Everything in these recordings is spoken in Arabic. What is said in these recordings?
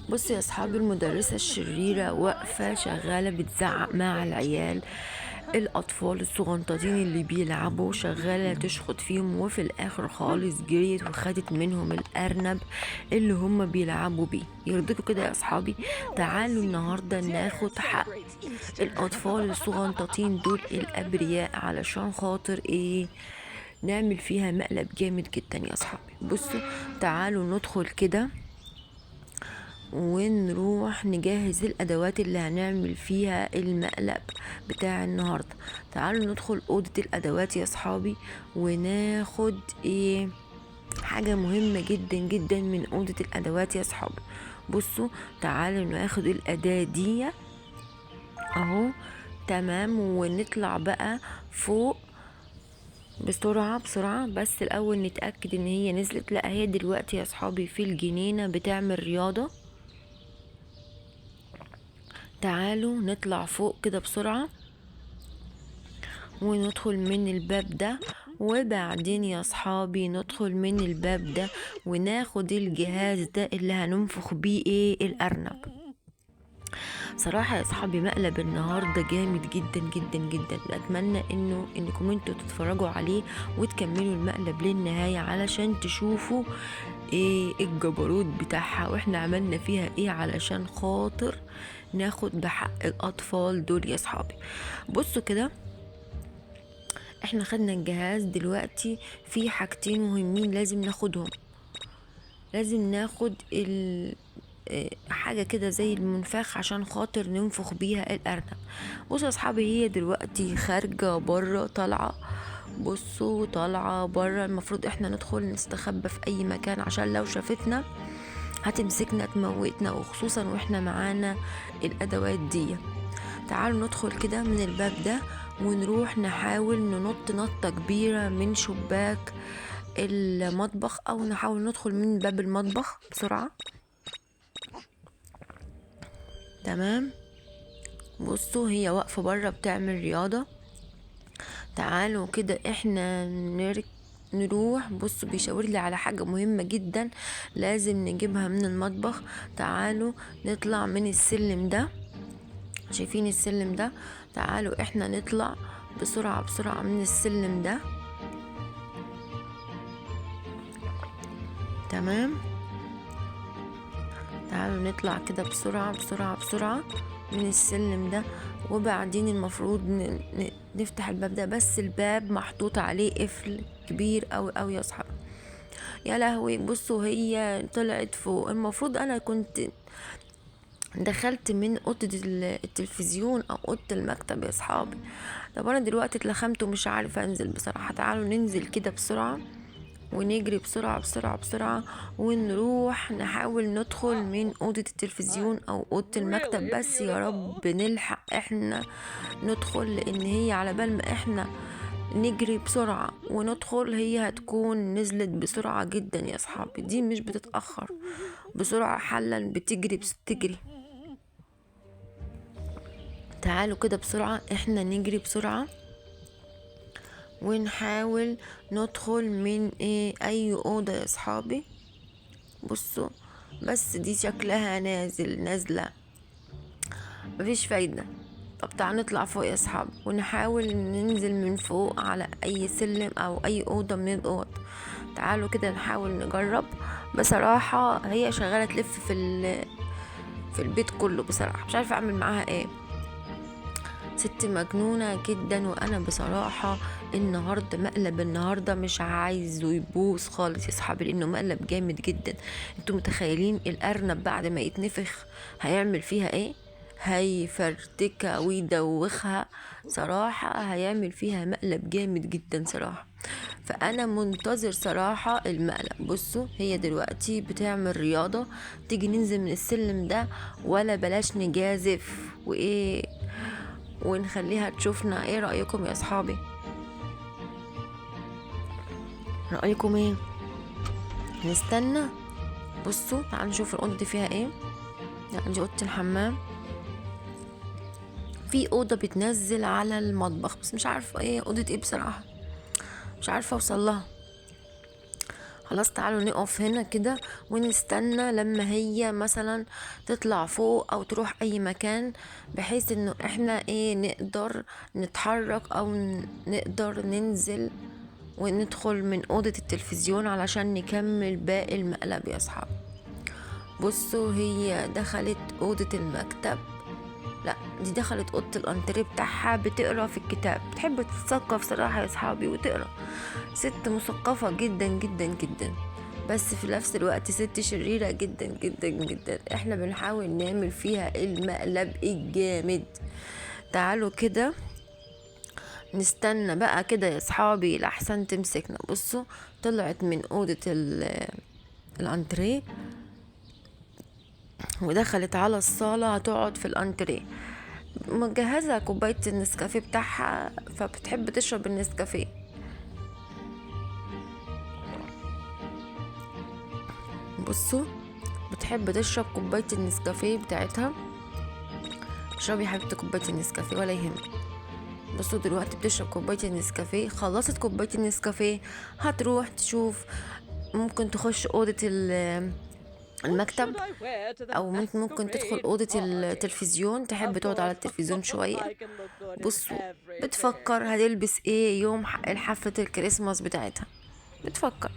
بص يا اصحابي، المدرسة الشريرة واقفة شغالة بتزعق مع العيال الاطفال الصغنطاطين اللي بيلعبوا، شغالة تشخط فيهم، وفي الاخر خالص جريت وخدت منهم الارنب اللي هم بيلعبوا بيه. يرضيكوا كده يا اصحابي؟ تعالوا النهاردة ناخد حق الاطفال الصغنطاطين دول الابرياء، علشان خاطر ايه؟ نعمل فيها مقلب جامد جدا يا اصحابي. بصوا، تعالوا ندخل كده ونروح نجهز الادوات اللي هنعمل فيها المقلب بتاع النهاردة. تعالوا ندخل اوضة الادوات يا صحابي، وناخد ايه؟ حاجة مهمة جدا جدا من اوضة الادوات يا صحابي. بصوا، تعالوا ناخد الاداة دي اهو. تمام، ونطلع بقى فوق بسرعة بسرعة. بس الاول نتأكد ان هي نزلت. لا، هي دلوقتي يا صحابي في الجنينة بتعمل رياضة. تعالوا نطلع فوق كده بسرعة وندخل من الباب ده، وبعدين يا صحابي ندخل من الباب ده وناخد الجهاز ده اللي هننفخ بيه ايه؟ الارنب. صراحة يا صحابي مقلب النهاردة جامد جدا جدا جدا. اتمنى انكم انتوا تتفرجوا عليه وتكملوا المقلب للنهاية علشان تشوفوا ايه الجبروت بتاعها، واحنا عملنا فيها ايه علشان خاطر ناخد بحق الاطفال دول يا صحابي. بصوا كده، احنا خدنا الجهاز. دلوقتي في حاجتين مهمين لازم ناخدهم. لازم ناخد حاجة كده زي المنفاخ عشان خاطر ننفخ بيها الأرنب. بصوا يا أصحابي، هي دلوقتي خارجة برا، طالعة. بصوا، طالعة برا. المفروض احنا ندخل نستخبى في أي مكان عشان لو شافتنا هتمسكنا تموتنا، وخصوصا واحنا معانا الأدوات دي. تعالوا ندخل كده من الباب ده ونروح نحاول ننط نطة كبيرة من شباك المطبخ، او نحاول ندخل من باب المطبخ بسرعة. تمام. بصوا، هي واقفة برا بتعمل رياضة. تعالوا كده احنا نروح. بصوا، بيشاور لي على حاجة مهمة جدا لازم نجيبها من المطبخ. تعالوا نطلع من السلم ده. شايفين السلم ده؟ تعالوا احنا نطلع بسرعة بسرعة من السلم ده. تمام. تعالوا نطلع كده بسرعة بسرعة بسرعة من السلم ده، وبعدين المفروض نفتح الباب ده. بس الباب محطوط عليه قفل كبير اوي اوي يا صحابي. يا لهوي، بصوا هي طلعت فوق. المفروض انا كنت دخلت من اوضه التلفزيون او اوضه المكتب يا صحابي. طب انا دلوقتي اتلخمت ومش عارفه انزل بصراحه. تعالوا ننزل كده بسرعه ونجري بسرعة بسرعة بسرعة، ونروح نحاول ندخل من أوضة التلفزيون أو أوضة المكتب. بس يا رب نلحق احنا ندخل، لأن هي على بال ما احنا نجري بسرعة وندخل هي هتكون نزلت بسرعة جدا يا صحابي. دي مش بتتأخر، بسرعة حلا بتجري بتجري. تعالوا كده بسرعة احنا نجري بسرعة ونحاول ندخل من ايه؟ اي اوضة يا صحابي. بصوا، بس دي شكلها نازلة، مفيش فايدة. طب تعالوا نطلع فوق يا صحاب ونحاول ننزل من فوق على اي سلم او اي اوضة من الاوض. تعالوا كده نحاول نجرب. بصراحة هي شغالة تلف في البيت كله. بصراحة مش عارفة اعمل معاها ايه. ست مجنونة جدا. وانا بصراحة النهاردة مقلب النهاردة مش عايزه يبوظ خالص يا صحابي، لانه مقلب جامد جدا. انتوا متخيلين الارنب بعد ما يتنفخ هيعمل فيها ايه؟ هيفرتكها ويدوخها. صراحة هيعمل فيها مقلب جامد جدا صراحة. فانا منتظر صراحة المقلب. بصوا، هي دلوقتي بتعمل رياضة. تيجي ننزل من السلم ده، ولا بلاش نجازف وايه ونخليها تشوفنا؟ ايه رأيكم يا اصحابي؟ رأيكم ايه؟ نستنى. بصوا، تعالوا نشوف الأوضة دي فيها ايه. لا، دي أوضة الحمام. في أوضة بتنزل على المطبخ، بس مش عارفة ايه أوضة ايه بصراحة. مش عارفة اوصل لها. خلاص تعالوا نقف هنا كده ونستنى لما هي مثلا تطلع فوق او تروح اي مكان، بحيث انه احنا ايه نقدر نتحرك او نقدر ننزل وندخل من اوضة التلفزيون علشان نكمل باقي المقلب يا اصحاب. بصوا هي دخلت اوضة المكتب، لا دي دخلت اوضه الانتريه بتاعها بتقرا في الكتاب، بتحب تتثقف صراحه يا اصحابي وتقرا، ست مثقفه جدا جدا جدا، بس في نفس الوقت ست شريره جدا جدا جدا. احنا بنحاول نعمل فيها المقلب الجامد. تعالوا كده نستنى بقى كده يا اصحابي لحسن تمسكنا. بصوا طلعت من اوضه الانتريه ودخلت على الصالة هتقعد في الانتريه، مجهزة كوباية النسكافيه بتاعها، فبتحب تشرب النسكافيه. بصوا بتحب تشرب كوباية النسكافيه بتاعتها. اشربي يا حبيبتي كوباية النسكافيه ولا يهمك. بصوا دلوقتي بتشرب كوباية النسكافيه، خلصت كوباية النسكافيه هتروح تشوف، ممكن تخش أوضة المكتب، او ممكن تدخل اوضة التلفزيون، تحب تقعد على التلفزيون شوية. بصوا بتفكر هتلبس ايه يوم الحفلة الكريسماس بتاعتها، بتفكر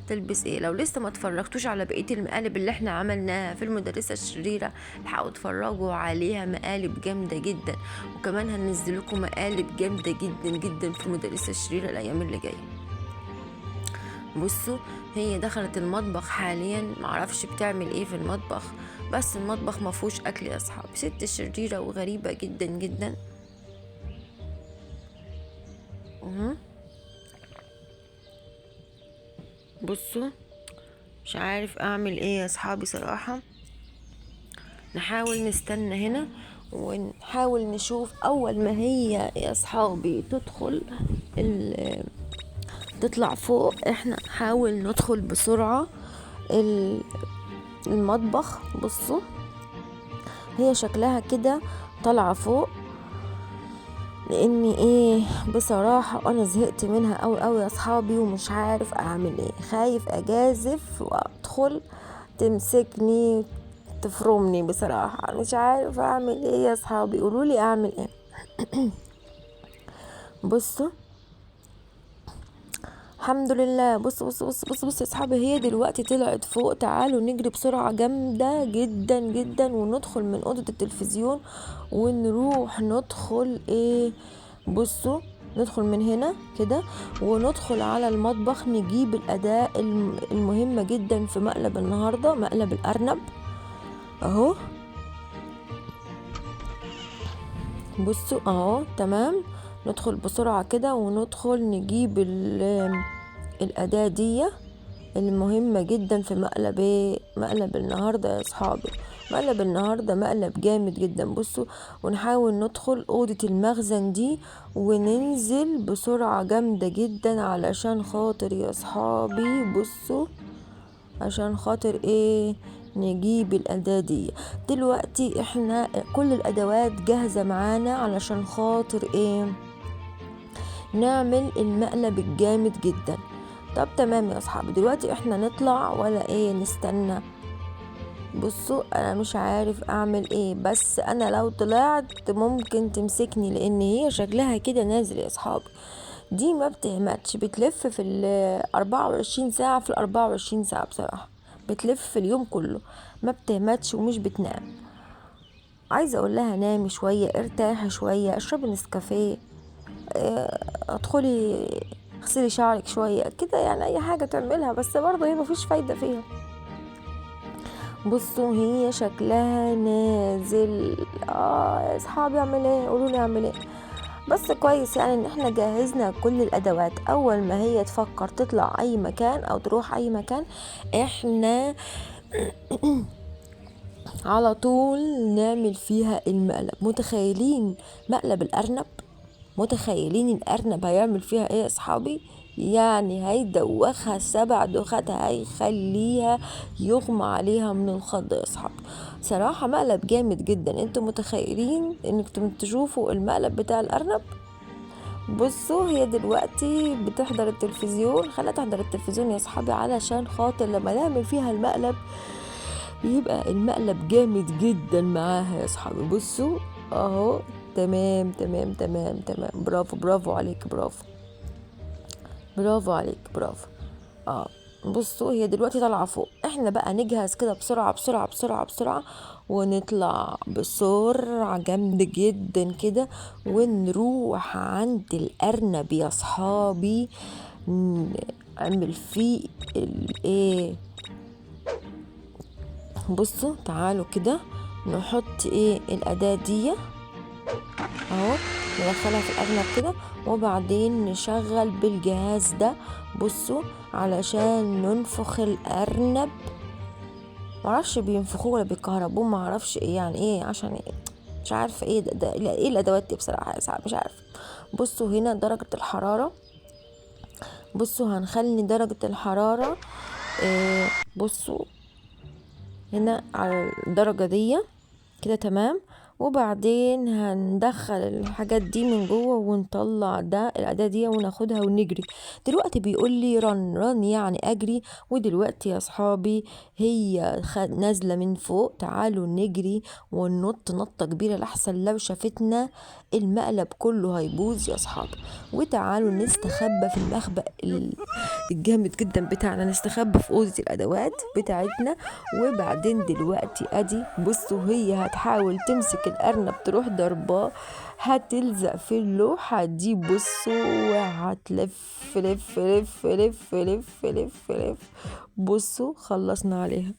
تلبس ايه. لو لسه ما اتفرجتوش على بقية المقالب اللي احنا عملناها في المدرسة الشريرة، الحقوا اتفرجوا عليها، مقالب جامدة جدا، وكمان هننزلكم مقالب جامدة جدا جدا في المدرسة الشريرة الايام اللي جاية. بصوا هي دخلت المطبخ حاليا، معرفش بتعمل ايه في المطبخ، بس المطبخ مفهوش اكل يا اصحاب، ست شريرة وغريبة جدا جدا. بصوا مش عارف اعمل ايه يا اصحابي صراحة. نحاول نستنى هنا ونحاول نشوف اول ما هي يا اصحابي تدخل تطلع فوق، احنا نحاول ندخل بسرعة المطبخ. بصوا هي شكلها كده طالعة فوق، لاني ايه بصراحة انا زهقت منها اوي اوي يا اصحابي، ومش عارف اعمل ايه، خايف اجازف وادخل تمسكني تفرمني، بصراحة مش عارف اعمل ايه يا اصحابي، قولولي اعمل ايه. بصوا الحمد لله. بص بص بص بص بص يا اصحابي هي دلوقتي طلعت فوق، تعالوا نجري بسرعة جامدة جدا جدا وندخل من اوضة التلفزيون ونروح ندخل ايه. بصوا ندخل من هنا كده وندخل على المطبخ، نجيب الأداة المهمة جدا في مقلب النهاردة، مقلب الأرنب اهو. بصوا اهو تمام، ندخل بسرعة كده وندخل نجيب الأداة دي المهمة جدا في مقلب النهاردة يا اصحابي. مقلب النهاردة مقلب جامد جدا. بصوا ونحاول ندخل اوضة المخزن دي وننزل بسرعة جامدة جدا علشان خاطر يا اصحابي، بصوا عشان خاطر ايه نجيب الأداة دي. دلوقتي احنا كل الأدوات جاهزة معانا علشان خاطر ايه نعمل المقلب الجامد جدا. طب تمام يا اصحابي، دلوقتي احنا نطلع ولا ايه نستنى؟ بصوا انا مش عارف اعمل ايه، بس انا لو طلعت ممكن تمسكني، لان هي شكلها كده نازل يا اصحابي. دي ما بتهمتش، بتلف في 24 ساعة، في 24 ساعة بصراحة بتلف في اليوم كله، ما بتهمتش ومش بتنام. عايزة اقول لها نامي شوية، ارتاحي شوية، اشربي نسكافيه، ادخلي اغسلي شعرك شوية كده، يعني اي حاجة تعملها، بس برضه هي مفيش فايدة فيها. بصوا هي شكلها نازل. يا اصحابي اعمل ايه؟ قولولي اعمل ايه؟ بس كويس يعني ان احنا جهزنا كل الادوات، اول ما هي تفكر تطلع اي مكان او تروح اي مكان احنا على طول نعمل فيها المقلب. متخيلين مقلب الارنب؟ متخيلين الارنب هيعمل فيها ايه يا اصحابي؟ يعني هيدوخها 7 دوخات، هيخليها يغمى عليها من الخض يا اصحابي. صراحة مقلب جامد جدا. انتوا متخيلين انكم تشوفوا المقلب بتاع الارنب؟ بصوا هي دلوقتي بتحضر التلفزيون، خليها تحضر التلفزيون يا صحابي علشان خاطر لما نعمل فيها المقلب يبقى المقلب جامد جدا معاها يا صحابي. بصوا اهو، تمام تمام تمام تمام، برافو برافو عليك، برافو برافو عليك، برافو. اه بصوا هي دلوقتي طالعة فوق، احنا بقى نجهز كده بسرعة بسرعة بسرعة بسرعة، ونطلع بسرعة جامد جدا كده، ونروح عند الأرنب يا صحابي، نعمل فيه الايه. بصوا تعالوا كده نحط ايه الأداة دي اهو، ندخلها في الأرنب كده، وبعدين نشغل بالجهاز ده. بصوا علشان ننفخ الأرنب، معرفش بينفخوه ولا بيكهربوه، معرفش ايه يعني ايه، عشان ايه مش عارفه ايه ده ايه الادوات دي بصراحه يا صاحبي، مش عارفه. بصوا هنا درجه الحراره، بصوا هنخلي درجه الحراره بصوا هنا على الدرجه دي كده تمام. وبعدين هندخل الحاجات دي من جوه ونطلع ده الأداة دي وناخدها ونجري. دلوقتي بيقول لي رن رن يعني أجري. ودلوقتي يا صحابي هي نازلة من فوق، تعالوا نجري وننط نطة كبيرة لحسن لو شافتنا المقلب كله هيبوظ يا صحابي. وتعالوا نستخبى في المخبأ الجامد جدا بتاعنا، نستخبى في أوضة الأدوات بتاعتنا. وبعدين دلوقتي ادي بصوا هي هتحاول تمسك الارنب تروح ضرباه، هتلزق في اللوحة دي بصوا، وهتلف لف لف لف لف لف لف. بصوا خلصنا عليها.